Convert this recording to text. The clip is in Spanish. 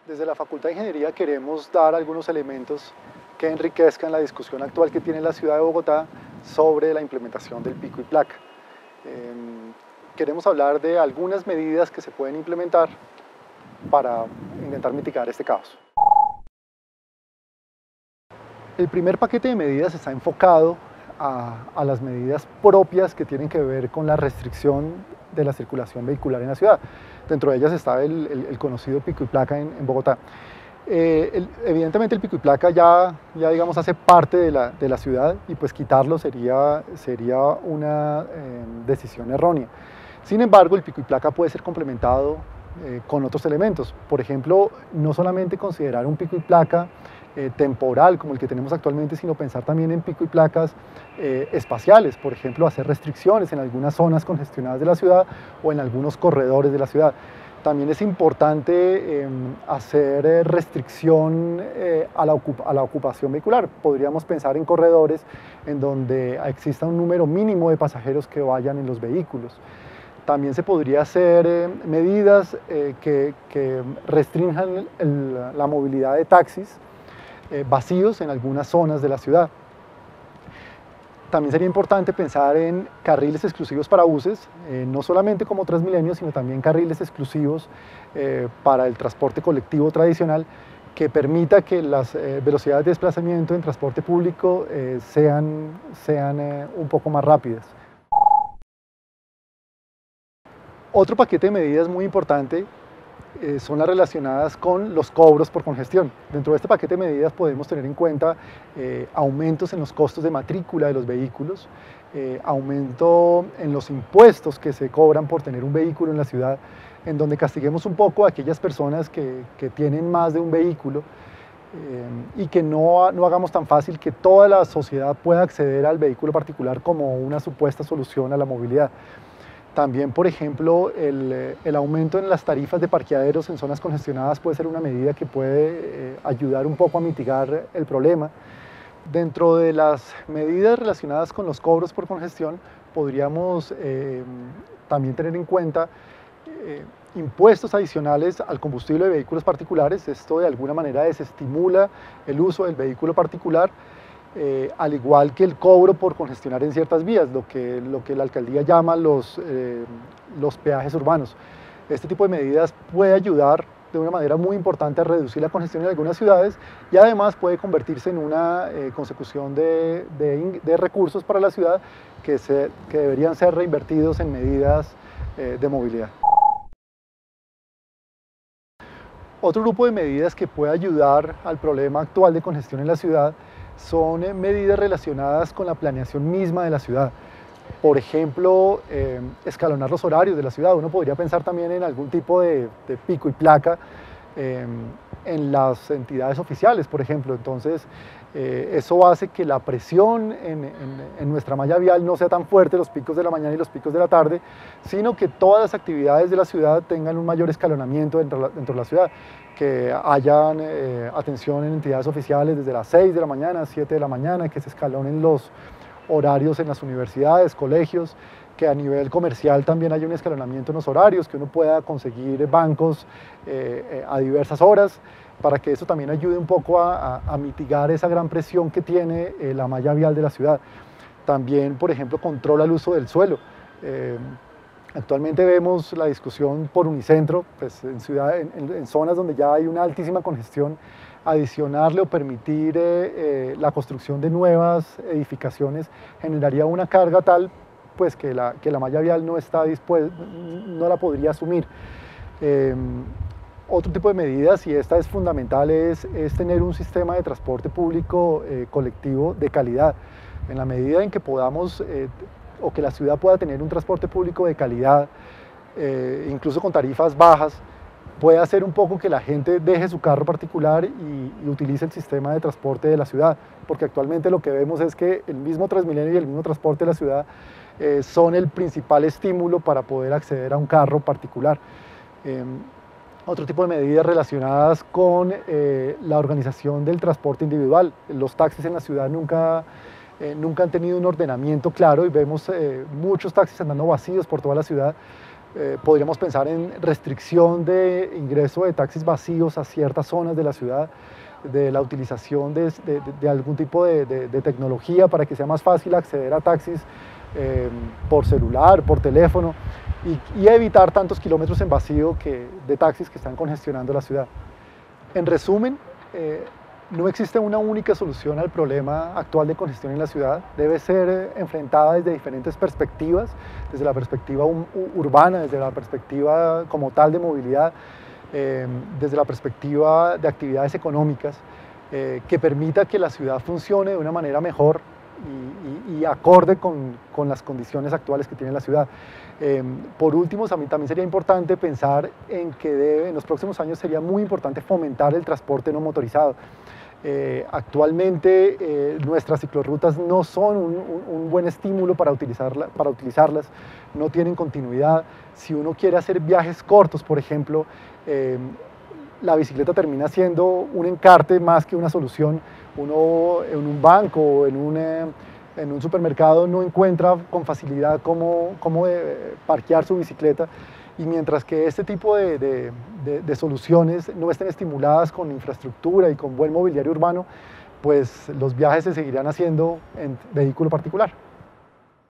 Desde la Facultad de Ingeniería queremos dar algunos elementos que enriquezcan la discusión actual que tiene la ciudad de Bogotá sobre la implementación del pico y placa. Queremos hablar de algunas medidas que se pueden implementar para intentar mitigar este caos. El primer paquete de medidas está enfocado a las medidas propias que tienen que ver con la restricción de la circulación vehicular en la ciudad. Dentro de ellas está el conocido pico y placa en Bogotá. Evidentemente el pico y placa ya digamos hace parte de la ciudad y pues quitarlo sería una decisión errónea. Sin embargo, el pico y placa puede ser complementado con otros elementos. Por ejemplo, no solamente considerar un pico y placa temporal como el que tenemos actualmente, sino pensar también en pico y placas espaciales, por ejemplo, hacer restricciones en algunas zonas congestionadas de la ciudad o en algunos corredores de la ciudad. También es importante hacer restricción a la ocupación vehicular. Podríamos pensar en corredores en donde exista un número mínimo de pasajeros que vayan en los vehículos. También se podría hacer medidas que restrinjan la movilidad de taxis vacíos en algunas zonas de la ciudad. También sería importante pensar en carriles exclusivos para buses, no solamente como Transmilenio, sino también carriles exclusivos para el transporte colectivo tradicional, que permita que las velocidades de desplazamiento en transporte público sean un poco más rápidas. Otro paquete de medidas muy importante son las relacionadas con los cobros por congestión. Dentro de este paquete de medidas podemos tener en cuenta aumentos en los costos de matrícula de los vehículos, aumento en los impuestos que se cobran por tener un vehículo en la ciudad, en donde castiguemos un poco a aquellas personas que tienen más de un vehículo y que no hagamos tan fácil que toda la sociedad pueda acceder al vehículo particular como una supuesta solución a la movilidad. También, por ejemplo, el aumento en las tarifas de parqueaderos en zonas congestionadas puede ser una medida que puede ayudar un poco a mitigar el problema. Dentro de las medidas relacionadas con los cobros por congestión, podríamos también tener en cuenta impuestos adicionales al combustible de vehículos particulares. Esto de alguna manera desestimula el uso del vehículo particular, al igual que el cobro por congestionar en ciertas vías, lo que la alcaldía llama los peajes urbanos. Este tipo de medidas puede ayudar de una manera muy importante a reducir la congestión en algunas ciudades y además puede convertirse en una consecución de recursos para la ciudad que deberían ser reinvertidos en medidas de movilidad. Otro grupo de medidas que puede ayudar al problema actual de congestión en la ciudad son medidas relacionadas con la planeación misma de la ciudad. Por ejemplo, escalonar los horarios de la ciudad. Uno podría pensar también en algún tipo de pico y placa en las entidades oficiales, por ejemplo. Entonces, eso hace que la presión en nuestra malla vial no sea tan fuerte, los picos de la mañana y los picos de la tarde, sino que todas las actividades de la ciudad tengan un mayor escalonamiento dentro de la ciudad, que hayan atención en entidades oficiales desde las 6 de la mañana, 7 de la mañana, que se escalonen los horarios en las universidades, colegios, que a nivel comercial también haya un escalonamiento en los horarios, que uno pueda conseguir bancos a diversas horas, para que eso también ayude un poco a mitigar esa gran presión que tiene la malla vial de la ciudad. También, por ejemplo, controla el uso del suelo. Actualmente vemos la discusión por unicentro, pues en zonas donde ya hay una altísima congestión, adicionarle o permitir la construcción de nuevas edificaciones generaría una carga tal pues, que la malla vial no está no la podría asumir. Otro tipo de medidas, y esta es fundamental, es tener un sistema de transporte público colectivo de calidad. En la medida en que podamos o que la ciudad pueda tener un transporte público de calidad, incluso con tarifas bajas, puede hacer un poco que la gente deje su carro particular y utilice el sistema de transporte de la ciudad, porque actualmente lo que vemos es que el mismo Transmilenio y el mismo transporte de la ciudad son el principal estímulo para poder acceder a un carro particular. Otro tipo de medidas relacionadas con la organización del transporte individual. Los taxis en la ciudad nunca han tenido un ordenamiento claro y vemos muchos taxis andando vacíos por toda la ciudad. Podríamos pensar en restricción de ingreso de taxis vacíos a ciertas zonas de la ciudad, de la utilización de algún tipo de tecnología para que sea más fácil acceder a taxis por celular, por teléfono, y evitar tantos kilómetros en vacío de taxis que están congestionando la ciudad. En resumen, no existe una única solución al problema actual de congestión en la ciudad. Debe ser enfrentada desde diferentes perspectivas, desde la perspectiva urbana, desde la perspectiva como tal de movilidad, desde la perspectiva de actividades económicas, que permita que la ciudad funcione de una manera mejor y acorde con las condiciones actuales que tiene la ciudad. Por último, también sería importante pensar en que en los próximos años sería muy importante fomentar el transporte no motorizado. Actualmente nuestras ciclorrutas no son un buen estímulo para utilizarlas, no tienen continuidad. Si uno quiere hacer viajes cortos, por ejemplo, la bicicleta termina siendo un encarte más que una solución. Uno en un banco o en un supermercado no encuentra con facilidad cómo parquear su bicicleta, y mientras que este tipo de soluciones no estén estimuladas con infraestructura y con buen mobiliario urbano, pues los viajes se seguirán haciendo en vehículo particular.